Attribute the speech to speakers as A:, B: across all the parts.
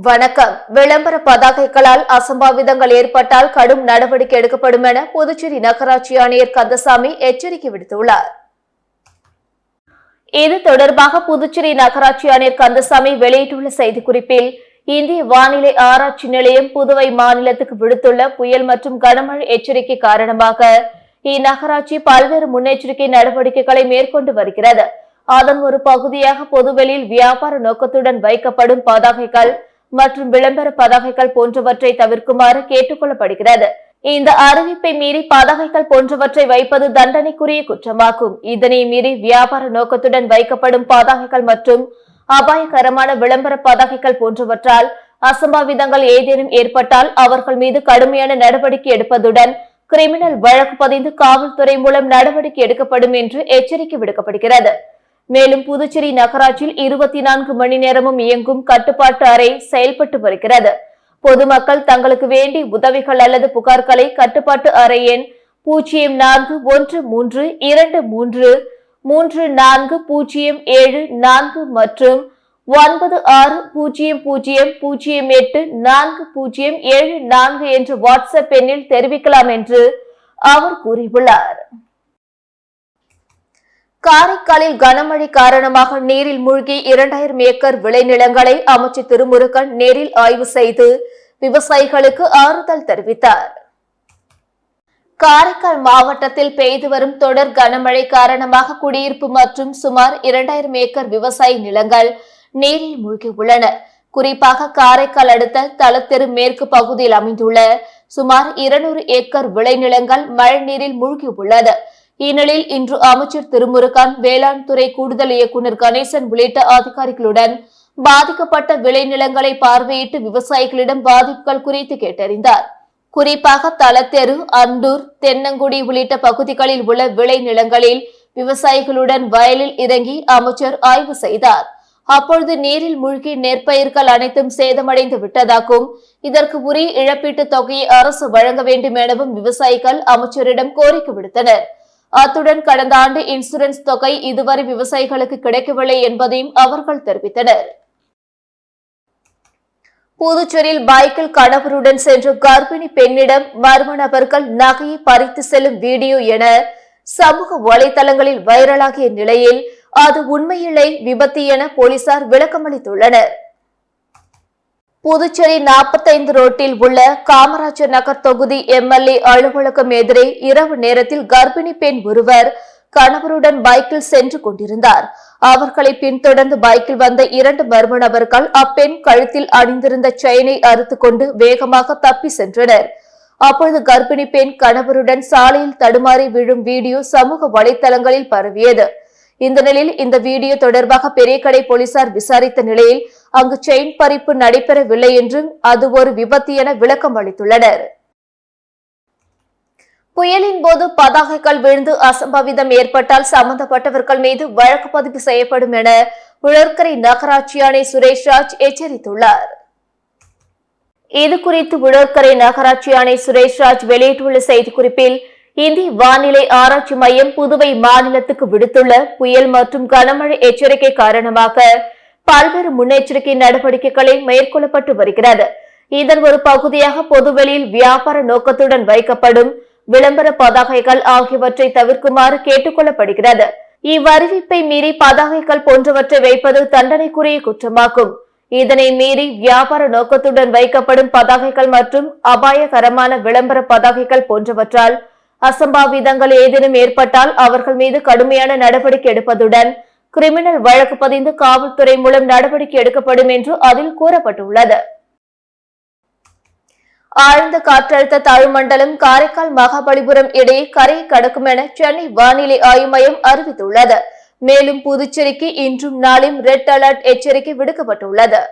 A: வணக்கம். விளம்பர பதாகைகளால் அசம்பாவிதங்கள் ஏற்பட்டால் கடும் நடவடிக்கை எடுக்கப்படும் என புதுச்சேரி நகராட்சி ஆணையர் கந்தசாமி எச்சரிக்கை விடுத்துள்ளார். இது தொடர்பாக புதுச்சேரி நகராட்சி ஆணையர் கந்தசாமி வெளியிட்டுள்ள செய்திக்குறிப்பில், இந்திய வானிலை ஆராய்ச்சி நிலையம் புதுவை மாநிலத்துக்கு விடுத்துள்ள புயல் மற்றும் கனமழை எச்சரிக்கை காரணமாக இந்நகராட்சி பல்வேறு முன்னெச்சரிக்கை நடவடிக்கைகளை மேற்கொண்டு வருகிறது. அதன் ஒரு பகுதியாக பொதுவெளியில் வியாபார நோக்கத்துடன் வைக்கப்படும் பதாகைகள் மற்றும் விளம்பர பதாகைகள் போன்றவற்றை தவிர்க்குமாறு கேட்டுக் கொள்ளப்படுகிறது. இந்த அறிவிப்பை மீறி பதாகைகள் போன்றவற்றை வைப்பது தண்டனைக்குரிய குற்றமாகும். இதனை மீறி வியாபார நோக்கத்துடன் வைக்கப்படும் பதாகைகள் மற்றும் அபாயகரமான விளம்பர பதாகைகள் போன்றவற்றால் அசம்பாவிதங்கள் ஏதேனும் ஏற்பட்டால் அவர்கள் மீது கடுமையான நடவடிக்கை எடுப்பதுடன் கிரிமினல் வழக்கு பதிந்து காவல்துறை மூலம் நடவடிக்கை எடுக்கப்படும் என்று எச்சரிக்கை விடுக்கப்படுகிறது. மேலும் புதுச்சேரி நகராட்சியில் 24 மணி நேரமும் இயங்கும் கட்டுப்பாட்டு அறை செயல்பட்டு வருகிறது. பொதுமக்கள் தங்களுக்கு வேண்டிய உதவிகள் அல்லது புகார்களை கட்டுப்பாட்டு அறை எண் 0413334074 மற்றும் 9600084074 என்ற வாட்ஸ்அப் எண்ணில் தெரிவிக்கலாம் என்று அவர் கூறியுள்ளார். காரைக்காலில் கனமழை காரணமாக நீரில் மூழ்கி 2000 ஏக்கர் விளைநிலங்களை அமைச்சர் திருமுருகன் நேரில் ஆய்வு செய்து விவசாயிகளுக்கு ஆறுதல் தெரிவித்தார். காரைக்கால் மாவட்டத்தில் பெய்து வரும் தொடர் கனமழை காரணமாக குடியிருப்பு மற்றும் சுமார் 2000 ஏக்கர் விவசாய நிலங்கள் நீரில் மூழ்கியுள்ளன. குறிப்பாக காரைக்கால் அடுத்த தலத்தெரு மேற்கு பகுதியில் அமைந்துள்ள சுமார் 200 ஏக்கர் விளைநிலங்கள் மழை நீரில் மூழ்கியுள்ளது. இந்நிலையில் இன்று அமைச்சர் திருமுருகன், வேளாண் துறை கூடுதல் இயக்குநர் கணேசன் உள்ளிட்ட அதிகாரிகளுடன் பாதிக்கப்பட்ட விளைநிலங்களை பார்வையிட்டு விவசாயிகளிடம் பாதிப்புகள் குறித்து கேட்டறிந்தார். குறிப்பாக தலத்தெரு, அண்டூர், தென்னங்குடி உள்ளிட்ட பகுதிகளில் உள்ள விளைநிலங்களில் விவசாயிகளுடன் வயலில் இறங்கி அமைச்சர் ஆய்வு செய்தார். அப்பொழுது நீரில் மூழ்கி நெற்பயிர்கள் அனைத்தும் சேதமடைந்து விட்டதாகவும் இதற்கு உரிய இழப்பீட்டுத் தொகையை அரசு வழங்க வேண்டும் எனவும் விவசாயிகள் அமைச்சரிடம் கோரிக்கை விடுத்தனர். அத்துடன் கடந்த ஆண்டு இன்சூரன்ஸ் தொகை இதுவரை விவசாயிகளுக்கு கிடைக்கவில்லை என்பதையும் அவர்கள் தெரிவித்தனர். புதுச்சேரியில் பைக்கில் கணவருடன் சென்ற கர்ப்பிணி பெண்ணிடம் மர்ம நபர்கள் நகையை பறித்து செல்லும் வீடியோ என சமூக வலைதளங்களில் வைரலாகிய நிலையில் அது உண்மையிலே விபத்து என போலீசார் விளக்கமளித்துள்ளனர். புதுச்சேரி 45 ரோட்டில் உள்ள காமராஜர் நகர் தொகுதி எம்எல்ஏ அலுவலகம் எதிரே இரவு நேரத்தில் கர்ப்பிணி பெண் ஒருவர் கணவருடன் பைக்கில் சென்று கொண்டிருந்தார். அவர்களை பின்தொடர்ந்து பைக்கில் வந்த 2 மர்ம நபர்கள் அப்பெண் கழுத்தில் அணிந்திருந்த செயினை அறுத்துக் கொண்டு வேகமாக தப்பி சென்றனர். அப்பொழுது கர்ப்பிணி பெண் கணவருடன் சாலையில் தடுமாறி விழும் வீடியோ சமூக வலைதளங்களில் பரவியது. இந்த நிலையில் இந்த வீடியோ தொடர்பாக பெரியகடை போலீசார் விசாரித்த நிலையில் அங்கு செயின் பறிப்பு நடைபெறவில்லை என்றும் அது ஒரு விபத்து என விளக்கம் அளித்துள்ளனர். புயலின் போது பதாகைகள் விழுந்து அசம்பாவிதம் ஏற்பட்டால் சம்பந்தப்பட்டவர்கள் மீது வழக்கு பதிவு செய்யப்படும் என உழவர்கரை நகராட்சி ஆணையர் சுரேஷ்ராஜ் எச்சரித்துள்ளார். இதுகுறித்து உழவர்கரை நகராட்சி ஆணையர் சுரேஷ்ராஜ் வெளியிட்டுள்ள செய்திக்குறிப்பில், இந்திய வானிலை ஆராய்ச்சி மையம் புதுவை மாநிலத்துக்கு விடுத்துள்ள புயல் மற்றும் கனமழை எச்சரிக்கை காரணமாக பல்வேறு முன்னெச்சரிக்கை நடவடிக்கைகளை மேற்கொள்ளப்பட்டு வருகிறது. இதன் ஒரு பகுதியாக பொதுவெளியில் வியாபார நோக்கத்துடன் வைக்கப்படும் விளம்பர பதாகைகள் ஆகியவற்றை தவிர்க்குமாறு கேட்டுக் கொள்ளப்படுகிறது. இவ்வறிவிப்பை மீறி பதாகைகள் போன்றவற்றை வைப்பது தண்டனைக்குரிய குற்றமாகும். இதனை மீறி வியாபார நோக்கத்துடன் வைக்கப்படும் பதாகைகள் மற்றும் அபாயகரமான விளம்பர பதாகைகள் போன்றவற்றால் அசம்பாவிதங்கள் ஏதேனும் ஏற்பட்டால் அவர்கள் மீது கடுமையான நடவடிக்கை எடுப்பதுடன் கிரிமினல் வழக்கு பதிந்து காவல்துறை மூலம் நடவடிக்கை எடுக்கப்படும் என்று அதில் கூறப்பட்டுள்ளது. ஆழ்ந்த காற்றழுத்த தாழ்வு மண்டலம் காரைக்கால் மகாபலிபுரம் இடையே கரையை கடக்கும் என சென்னை வானிலை ஆய்வு மையம் அறிவித்துள்ளது. மேலும் புதுச்சேரிக்கு இன்றும் நாளையும் ரெட் அலர்ட் எச்சரிக்கை விடுக்கப்பட்டுள்ளது.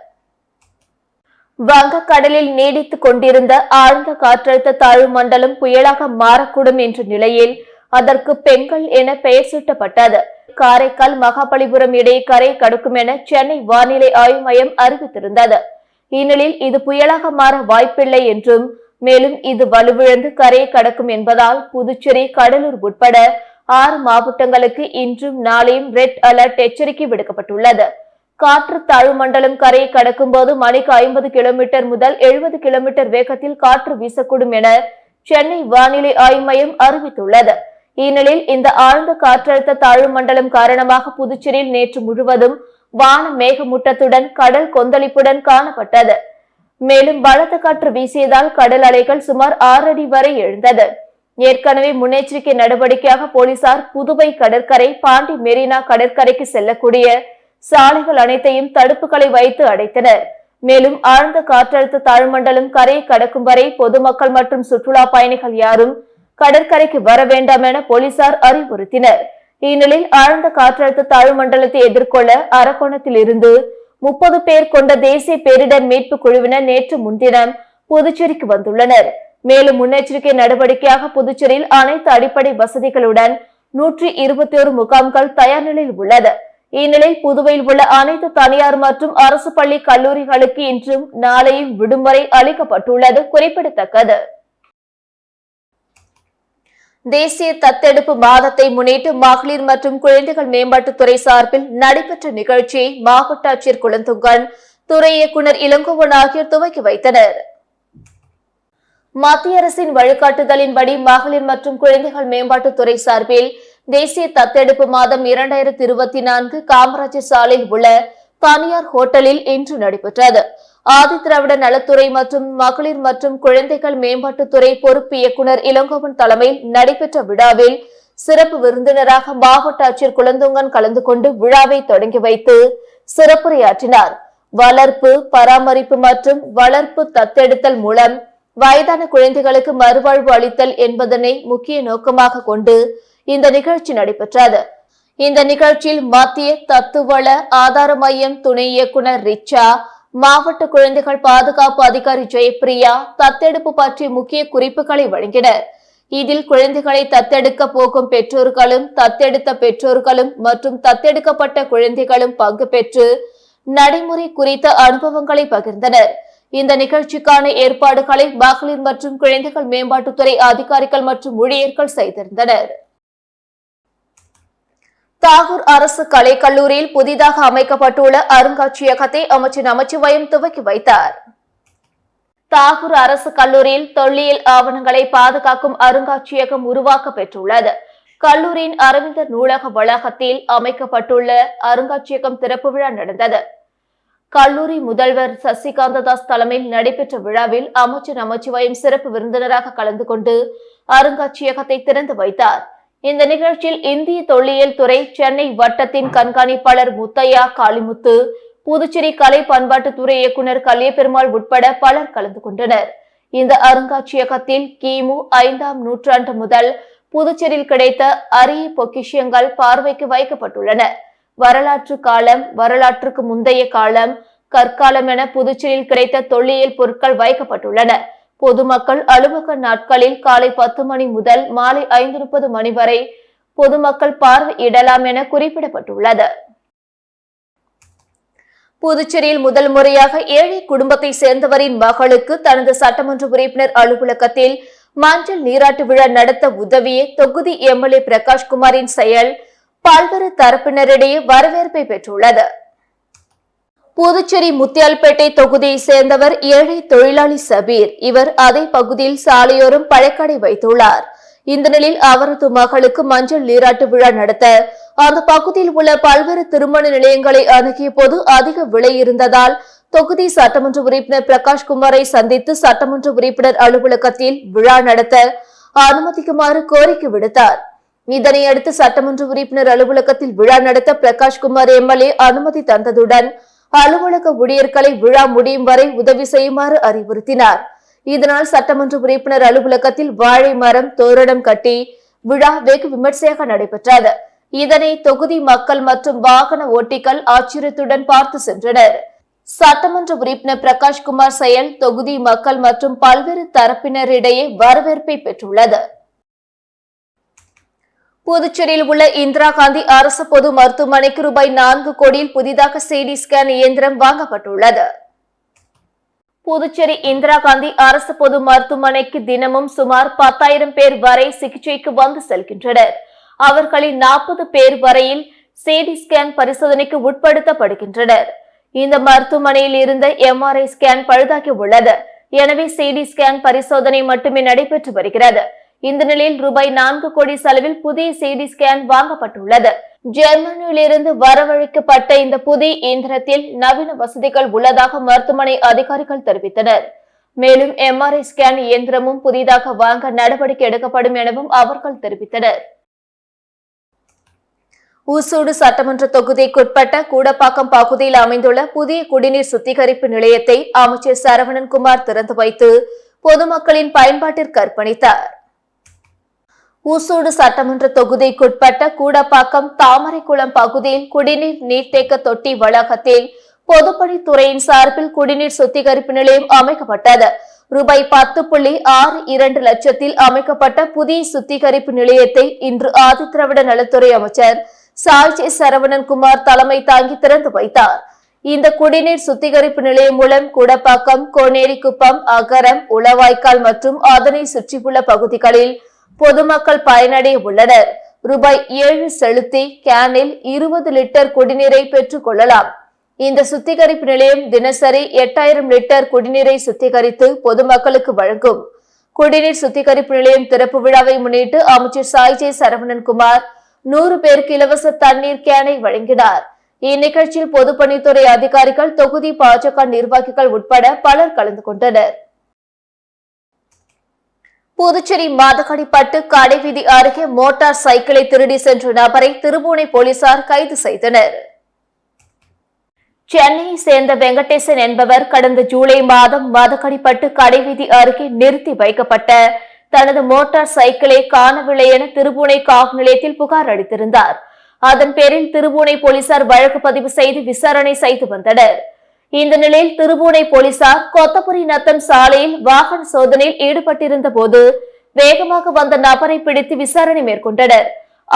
A: வங்கக்கடலில் நீடித்துக் கொண்டிருந்த ஆழ்ந்த காற்றழுத்த தாழ்வு மண்டலம் புயலாக மாறக்கூடும் என்ற நிலையில் அதற்கு பெண்கள் என பெயர் சூட்டப்பட்டது. காரைக்கால் மகாபலிபுரம் இடையே கரை கடக்கும் என சென்னை வானிலை ஆய்வு மையம் அறிவித்திருந்தது. இந்நிலையில் இது புயலாக மாற வாய்ப்பில்லை என்றும் மேலும் இது வலுவிழந்து கரையை கடக்கும் என்பதால் புதுச்சேரி, கடலூர் உட்பட 6 மாவட்டங்களுக்கு இன்றும் நாளையும் ரெட் அலர்ட் எச்சரிக்கை விடுக்கப்பட்டுள்ளது. காற்று தாழ்மண்டலம் கரையை கடக்கும் போது மணிக்கு 50 கிலோமீட்டர் முதல் 70 கிலோமீட்டர் வேகத்தில் காற்று வீசக்கூடும் என சென்னை வானிலை ஆய்வு மையம் அறிவித்துள்ளது. இந்நிலையில் இந்த ஆழ்ந்த காற்றழுத்த தாழ்வு மண்டலம் காரணமாக புதுச்சேரியில் நேற்று முழுவதும் வானம் மேகமூட்டத்துடன் கடல் கொந்தளிப்புடன் காணப்பட்டது. மேலும் பலத்த காற்று வீசியதால் கடல் அலைகள் சுமார் 6 அடி வரை எழுந்தது. ஏற்கனவே முன்னெச்சரிக்கை நடவடிக்கையாக போலீசார் புதுவை கடற்கரை, பாண்டி மெரினா கடற்கரைக்கு செல்லக்கூடிய சாலைகள் அனைத்தையும் தடுப்புகளை வைத்து அடைத்தனர். மேலும் ஆழ்ந்த காற்றழுத்த தாழ்மண்டலம் கரையை கடக்கும் வரை பொதுமக்கள் மற்றும் சுற்றுலா பயணிகள் யாரும் கடற்கரைக்கு வர வேண்டாம் என போலீசார் அறிவுறுத்தினர். இந்நிலையில் ஆழ்ந்த காற்றழுத்த தாழ்மண்டலத்தை எதிர்கொள்ள அரக்கோணத்தில் இருந்து 30 பேர் கொண்ட தேசிய பேரிடர் மீட்பு குழுவினர் நேற்று முன்தினம் புதுச்சேரிக்கு வந்துள்ளனர். மேலும் முன்னெச்சரிக்கை நடவடிக்கையாக புதுச்சேரியில் அனைத்து அடிப்படை வசதிகளுடன் 121 முகாம்கள் தயார் நிலையில் உள்ளது. இந்நிலையில் புதுவையில் உள்ள அனைத்து தனியார் மற்றும் அரசு பள்ளி கல்லூரிகளுக்கு இன்றும் நாளையும் விடுமுறை அளிக்கப்பட்டுள்ளது குறிப்பிடத்தக்கது. தேசிய தத்தெடுப்பு மாதத்தை முன்னிட்டு மகளிர் மற்றும் குழந்தைகள் மேம்பாட்டுத்துறை சார்பில் நடைபெற்ற நிகழ்ச்சியை மாவட்ட ஆட்சியர் குலந்துங்கன், துறை இயக்குநர் இளங்கோவன் ஆகியோர் துவக்கி வைத்தனர். மத்திய அரசின் வழிகாட்டுதலின்படி மகளிர் மற்றும் குழந்தைகள் மேம்பாட்டுத்துறை சார்பில் தேசிய தத்தெடுப்பு மாதம் 2024 காமராஜர் சாலையில் உள்ள தனியார் ஹோட்டலில் இன்று நடைபெற்றது. ஆதி திராவிட நலத்துறை மற்றும் மகளிர் மற்றும் குழந்தைகள் மேம்பாட்டுத்துறை பொறுப்பு இயக்குநர் இளங்கோவன் தலைமையில் நடைபெற்ற விழாவில் சிறப்பு விருந்தினராக மாவட்ட ஆட்சியர் குலந்துங்கன் கலந்து கொண்டு விழாவை தொடங்கி வைத்து சிறப்புரையாற்றினார். வளர்ப்பு, பராமரிப்பு மற்றும் வளர்ப்பு தத்தெடுத்தல் மூலம் வயதான குழந்தைகளுக்கு மறுவாழ்வு அளித்தல் என்பதனை முக்கிய நோக்கமாக கொண்டு இந்த நிகழ்ச்சி நடைபெற்றது. இந்த நிகழ்ச்சியில் மத்திய தத்துவள ஆதார மையம் துணை இயக்குநர் ரிச்சா, மாவட்ட குழந்தைகள் பாதுகாப்பு அதிகாரி ஜெயப்பிரியா தத்தெடுப்பு பற்றிய முக்கிய குறிப்புகளை வழங்கினர். இதில் குழந்தைகளை தத்தெடுக்க போகும் பெற்றோர்களும், தத்தெடுத்த பெற்றோர்களும் மற்றும் தத்தெடுக்கப்பட்ட குழந்தைகளும் பங்கு பெற்று நடைமுறை குறித்த அனுபவங்களை பகிர்ந்தனர். இந்த நிகழ்ச்சிக்கான ஏற்பாடுகளை மகளிர் மற்றும் குழந்தைகள் மேம்பாட்டுத்துறை அதிகாரிகள் மற்றும் ஊழியர்கள் செய்திருந்தனர். தாகூர் அரசு கலை கல்லூரியில் புதிதாக அமைக்கப்பட்டுள்ள அருங்காட்சியகத்தை அமைச்சர் நமச்சிவாயம் துவக்கி வைத்தார். தாகூர் அரசு கல்லூரியில் தொல்லியல் ஆவணங்களை பாதுகாக்கும் அருங்காட்சியகம் உருவாக்க பெற்றுள்ளது. கல்லூரியின் அரவிந்தர் நூலக வளாகத்தில் அமைக்கப்பட்டுள்ள அருங்காட்சியகம் திறப்பு விழா நடந்தது. கல்லூரி முதல்வர் சசிகாந்ததாஸ் தலைமையில் நடைபெற்ற விழாவில் அமைச்சர் நமச்சிவாயம் சிறப்பு விருந்தினராக கலந்து கொண்டு அருங்காட்சியகத்தை திறந்து வைத்தார். இந்த நிகழ்ச்சியில் இந்திய தொல்லியல் துறை சென்னை வட்டத்தின் கண்காணிப்பாளர் முத்தையா காளிமுத்து, புதுச்சேரி கலை பண்பாட்டுத்துறை இயக்குநர் கலியபெருமாள் உட்பட பலர் கலந்து கொண்டனர். இந்த அருங்காட்சியகத்தில் கிமு 5ஆம் நூற்றாண்டு முதல் புதுச்சேரியில் கிடைத்த அரிய பொக்கிஷங்கள் பார்வைக்கு வைக்கப்பட்டுள்ளன. வரலாற்று காலம், வரலாற்றுக்கு முந்தைய காலம், கற்காலம் என புதுச்சேரியில் கிடைத்த தொல்லியல் பொருட்கள் வைக்கப்பட்டுள்ளன. பொதுமக்கள் அலுவலக நாட்களில் காலை 10 மணி முதல் மாலை 5:30 மணி வரை பொதுமக்கள் பார்வையிடலாம் என குறிப்பிடப்பட்டுள்ளது. புதுச்சேரியில் முதல் முறையாக ஏழை குடும்பத்தை சேர்ந்தவரின் மகளுக்கு தனது சட்டமன்ற உறுப்பினர் அலுவலகத்தில் மஞ்சள் நீராட்டு விழா நடத்த உதவிய தொகுதி எம்எல்ஏ பிரகாஷ்குமாரின் செயல் பல்வேறு தரப்பினரிடையே வரவேற்பை பெற்றுள்ளது. புதுச்சேரி முத்தியால்பேட்டை தொகுதியை சேர்ந்தவர் ஏழை தொழிலாளி சபீர். இவர் அதே பகுதியில் சாலையோரம் பழக்கடை வைத்துள்ளார். இந்த நிலையில் அவரது மகளுக்கு மஞ்சள் நீராட்டு விழா நடத்த அந்த பகுதியில் உள்ள பல்வேறு திருமண நிலையங்களை அணுகிய போது அதிக விலை இருந்ததால் தொகுதி சட்டமன்ற உறுப்பினர் பிரகாஷ்குமாரை சந்தித்து சட்டமன்ற உறுப்பினர் அலுவலகத்தில் விழா நடத்த அனுமதிக்குமாறு கோரிக்கை விடுத்தார். இதனையடுத்து சட்டமன்ற உறுப்பினர் அலுவலகத்தில் விழா நடத்த பிரகாஷ்குமார் எம்எல்ஏ அனுமதி தந்ததுடன் அலுவலக ஊழியர்களை விழா முடியும் வரை உதவி செய்யுமாறு அறிவுறுத்தினார். இதனால் சட்டமன்ற உறுப்பினர் அலுவலகத்தில் வாழை மரம் தோரணம் கட்டி விழா வெகு விமர்சையாக நடைபெற்றது. இதனை தொகுதி மக்கள் மற்றும் வாகன ஓட்டிகள் ஆச்சரியத்துடன் பார்த்து சென்றனர். சட்டமன்ற உறுப்பினர் பிரகாஷ்குமார் செயல் தொகுதி மக்கள் மற்றும் பல்வேறு தரப்பினரிடையே வரவேற்பை பெற்றுள்ளது. புதுச்சேரியில் உள்ள இந்திரா காந்தி அரசு பொது மருத்துவமனைக்கு ரூபாய் 4 கோடியில் புதிதாக சிடி ஸ்கேன் இயந்திரம் வாங்கப்பட்டுள்ளது. புதுச்சேரி இந்திரா காந்தி அரசு பொது மருத்துவமனைக்கு தினமும் சுமார் 10,000 பேர் வரை சிகிச்சைக்கு வந்து செல்கின்றனர். அவர்களில் 40 பேர் வரையில் சிடி ஸ்கேன் பரிசோதனைக்கு உட்படுத்தப்படுகின்றனர். இந்த மருத்துவமனையில் இருந்த MRI ஸ்கேன் பழுதாகி உள்ளது. எனவே சிடி ஸ்கேன் பரிசோதனை மட்டுமே நடைபெற்று வருகிறது. இந்த நிலையில் ரூபாய் 4 கோடி செலவில் புதிய சிடி ஸ்கேன் வாங்கப்பட்டுள்ளது. ஜெர்மனியிலிருந்து வரவழைக்கப்பட்ட இந்த புதிய இயந்திரத்தில் நவீன வசதிகள் உள்ளதாக மருத்துவமனை அதிகாரிகள் தெரிவித்தனர். மேலும் MRI ஸ்கேன் இயந்திரமும் புதிதாக வாங்க நடவடிக்கை எடுக்கப்படும் எனவும் அவர்கள் தெரிவித்தனர். ஊசூடு சட்டமன்ற தொகுதிக்குட்பட்ட கூடப்பாக்கம் பகுதியில் அமைந்துள்ள புதிய குடிநீர் சுத்திகரிப்பு நிலையத்தை அமைச்சர் சரவணன்குமார் திறந்து வைத்து பொதுமக்களின் பயன்பாட்டிற்கு அர்ப்பணித்தார். ஊசூடு சட்டமன்ற தொகுதிக்குட்பட்ட கூடப்பாக்கம் தாமரைக்குளம் பகுதியில் குடிநீர் நீர்த்தேக்க தொட்டி வளாகத்தில் பொதுப்பணித்துறையின் சார்பில் குடிநீர் சுத்திகரிப்பு நிலையம் அமைக்கப்பட்டது. ரூபாய் 10.62 லட்சத்தில் அமைக்கப்பட்ட புதிய சுத்திகரிப்பு நிலையத்தை இன்று ஆதிதிராவிட நலத்துறை அமைச்சர் சாய்ஜே சரவணன்குமார் தலைமை தாங்கி திறந்து வைத்தார். இந்த குடிநீர் சுத்திகரிப்பு நிலையம் மூலம் கூடப்பாக்கம், கோனேரிக்குப்பம், அகரம், உளவாய்க்கால் மற்றும் அதனை சுற்றியுள்ள பகுதிகளில் பொதுமக்கள் பயனடைய உள்ளனர். ரூபாய் 7 செலுத்தி கேனில் 20 லிட்டர் குடிநீரை பெற்றுக் கொள்ளலாம். இந்த சுத்திகரிப்பு நிலையம் தினசரி 8000 லிட்டர் குடிநீரை சுத்திகரித்து பொதுமக்களுக்கு வழங்கும். குடிநீர் சுத்திகரிப்பு நிலையம் திறப்பு விழாவை முன்னிட்டு அமைச்சர் சாய்ஜே சரவணன்குமார் 100 பேருக்கு இலவச தண்ணீர் கேனை வழங்கினார். இந்நிகழ்ச்சியில் பொதுப்பணித்துறை அதிகாரிகள், தொகுதி பாஜக நிர்வாகிகள் உட்பட பலர் கலந்து கொண்டனர். புதுச்சேரி மாதகடிப்பட்டு கடைவீதி அருகே மோட்டார் சைக்கிளை திருடி சென்ற நபரை திருபுவனை போலீசார் கைது செய்தனர். சென்னையை சேர்ந்த வெங்கடேசன் என்பவர் கடந்த ஜூலை மாதம் மாதகடிப்பட்டு கடைவீதி அருகே நிறுத்தி வைக்கப்பட்ட தனது மோட்டார் சைக்கிளை காணவில்லை என திருபுவனை காவல் நிலையத்தில் புகார் அளித்திருந்தார். அதன் பேரில் திருபுவனை போலீசார் வழக்கு பதிவு செய்து விசாரணை செய்து வந்தனர். இந்த நிலையில் திருபுவனை போலீசார் கொத்தபுரி நத்தம் சாலையில் வாகன சோதனையில் ஈடுபட்டிருந்த போது வேகமாக வந்த நபரை பிடித்து விசாரணை மேற்கொண்டனர்.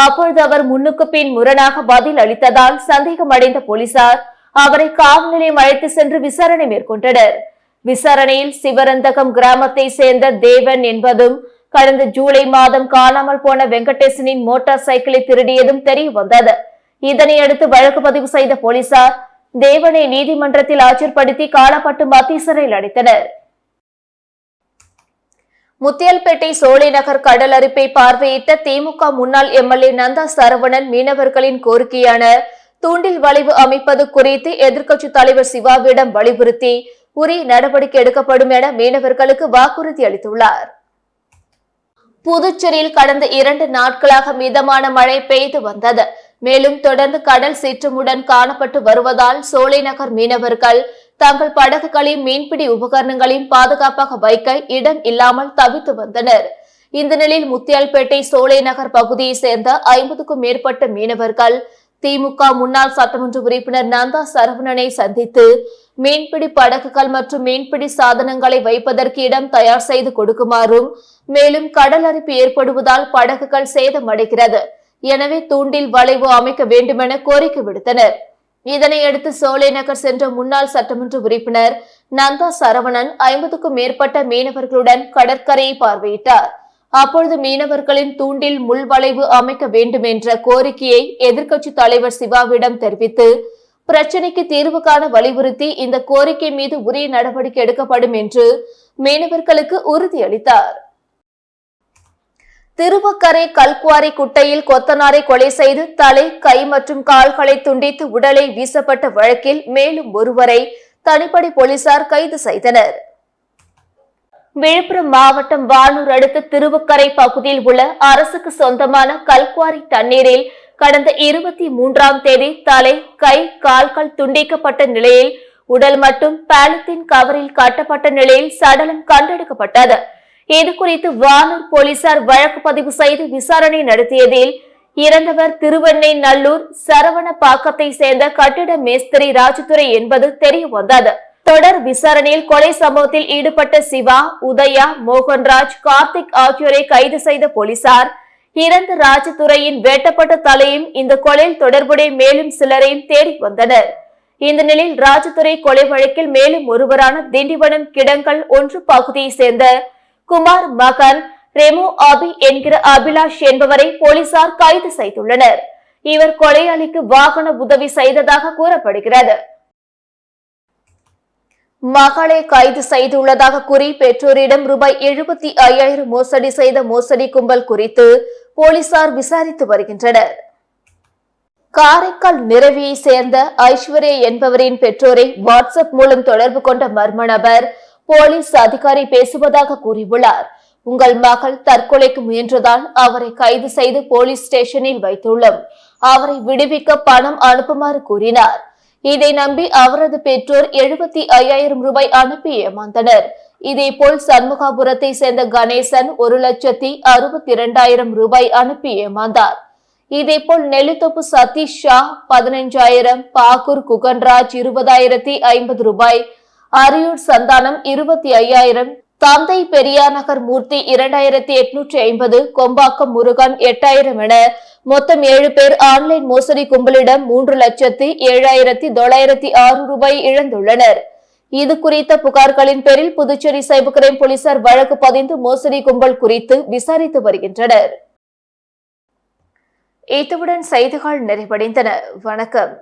A: அப்பொழுது அவர் முன்னுக்கு பின் முரணாக பதில் அளித்ததால் சந்தேகமடைந்த போலீசார் அவரை காவல் நிலையம் அழைத்து சென்று விசாரணை மேற்கொண்டனர். விசாரணையில் சிவரந்தகம் கிராமத்தை சேர்ந்த தேவன் என்பதும் கடந்த ஜூலை மாதம் காணாமல் போன வெங்கடேசனின் மோட்டார் சைக்கிளை திருடியதும் தெரிய வந்தது. இதனையடுத்து வழக்கு பதிவு செய்த போலீசார் தேவனை நீதிமன்றத்தில் ஆஜர்படுத்தி காலப்பட்டு மத்திய சிறையில் அடைத்தனர். முத்தியால்பேட்டை சோலைநகர் கடல் அரிப்பை பார்வையிட்ட திமுக முன்னாள் MLA நந்தா சரவணன் மீனவர்களின் கோரிக்கையான தூண்டில் வளைவு அமைப்பது குறித்து எதிர்க்கட்சித் தலைவர் சிவாவிடம் வலியுறுத்தி உரிய நடவடிக்கை எடுக்கப்படும் என மீனவர்களுக்கு வாக்குறுதி அளித்துள்ளார். புதுச்சேரியில் கடந்த 2 நாட்களாக மிதமான மழை பெய்து வந்தது. மேலும் தொடர்ந்து கடல் சீற்றமுடன் காணப்பட்டு வருவதால் சோலைநகர் மீனவர்கள் தங்கள் படகுகளையும் மீன்பிடி உபகரணங்களையும் பாதுகாப்பாக வைக்க இடம் இல்லாமல் தவித்து வந்தனர். இந்த நிலையில் முத்தியால்பேட்டை சோலைநகர் பகுதியை சேர்ந்த 50க்கும் மேற்பட்ட மீனவர்கள் திமுக முன்னாள் சட்டமன்ற உறுப்பினர் நந்தா சரவணனை சந்தித்து மீன்பிடி படகுகள் மற்றும் மீன்பிடி சாதனங்களை வைப்பதற்கு இடம் தயார் செய்து கொடுக்குமாறும், மேலும் கடல் அரிப்பு ஏற்படுவதால் படகுகள் சேதமடைகிறது, எனவே தூண்டில் வளைவு அமைக்க வேண்டுமென கோரிக்கை விடுத்தனர். இதனையடுத்து சோலைநகர் சென்ற முன்னாள் சட்டமன்ற உறுப்பினர் நந்தா சரவணன் 50க்கும் மேற்பட்ட மீனவர்களுடன் கடற்கரையை பார்வையிட்டார். அப்பொழுது மீனவர்களின் தூண்டில் முள்வளைவு அமைக்க வேண்டும் என்ற கோரிக்கையை எதிர்க்கட்சி தலைவர் சிவாவிடம் தெரிவித்து பிரச்சினைக்கு தீர்வு காண வலியுறுத்தி இந்த கோரிக்கை மீது உரிய நடவடிக்கை எடுக்கப்படும் என்று மீனவர்களுக்கு உறுதியளித்தார். திருவக்கரை கல்குவாரி குட்டையில் கொத்தனாரை கொலை செய்து தலை, கை மற்றும் கால்களை துண்டித்து உடலை வீசப்பட்ட வழக்கில் மேலும் ஒருவரை தனிப்படை போலீசார் கைது செய்தனர். விழுப்புரம் மாவட்டம் வானூர் அடுத்த திருவக்கரை பகுதியில் உள்ள அரசுக்கு சொந்தமான கல்குவாரி தண்ணீரில் கடந்த 23ஆம் தேதி தலை, கை, கால்கள் துண்டிக்கப்பட்ட நிலையில் உடல் மட்டும் பாலித்தீன் கவரில் கட்டப்பட்ட நிலையில் சடலம் கண்டெடுக்கப்பட்டது. இதுகுறித்து வானூர் போலீசார் வழக்கு பதிவு செய்து விசாரணை நடத்தியதில் இறந்தவர் திருவெண்ணை நல்லூர் சரவணப்பாக்கத்தை சேர்ந்த கட்டிட மேஸ்திரி ராஜதுரை என்பது தெரிய வந்தது. தொடர் விசாரணையில் கொலை சம்பவத்தில் ஈடுபட்ட சிவா, உதயா, மோகன்ராஜ், கார்த்திக் ஆகியோரை கைது செய்த போலீசார் இறந்த ராஜதுரையின் வெட்டப்பட்ட தலையும் இந்த கொலையில் தொடர்புடைய மேலும் சிலரையும் தேடி வந்தனர். இந்த நிலையில் ராஜதுரை கொலை வழக்கில் மேலும் ஒருவரான திண்டிவனம் கிடங்கல் 1 பகுதியை சேர்ந்த குமார் மகன் ரெமோ அபி என்கிற அபிலாஷ் என்பவரை போலீசார் கைது செய்துள்ளனர். இவர் கொலையாளிக்கு வாகன உதவி செய்ததாக கூறப்படுகிறது. மகளை கைது செய்துள்ளதாக கூறி பெற்றோரிடம் ரூபாய் 75,000 மோசடி செய்த மோசடி கும்பல் குறித்து போலீசார் விசாரித்து வருகின்றனர். காரைக்கால் நிரவியை சேர்ந்த ஐஸ்வர்யா என்பவரின் பெற்றோரை வாட்ஸ்அப் மூலம் தொடர்பு கொண்ட மர்ம நபர் போலீஸ் அதிகாரி பேசுவதாக கூறியுள்ளார். உங்கள் மகள் தற்கொலைக்கு முயன்றதால் அவரை கைது செய்து போலீஸ் ஸ்டேஷனில் வைத்துள்ளோம். அவரை விடுவிக்க பணம் அனுப்புமாறு கூறினார். இதை நம்பி அவரது பெற்றோர் 75,000 ரூபாய் அனுப்பி ஏமாந்தனர். இதேபோல் சண்முகாபுரத்தை சேர்ந்த கணேசன் 1,62,000 ரூபாய் அனுப்பி ஏமாந்தார். இதேபோல் நெல்லித்தோப்பு சதீஷ் ஷா 15,000, பாகூர் குகன்ராஜ் 20,050 ரூபாய், அரியூர் சந்தானம் 25,000, தந்தை பெரியாநகர் மூர்த்தி 2,850, கொம்பாக்கம் முருகன் 8,000 என மொத்தம் 7 பேர் ஆன்லைன் மோசடி கும்பலிடம் 3,07,906 ரூபாய் இழந்துள்ளனர். இது குறித்த புகார்களின் பேரில் புதுச்சேரி சைபர் கிரைம் போலீசார் வழக்கு பதிந்து மோசடி கும்பல் குறித்து விசாரித்து வருகின்றனர். இத்துடன் செய்திகள் நிறைவடைந்தன. வணக்கம்.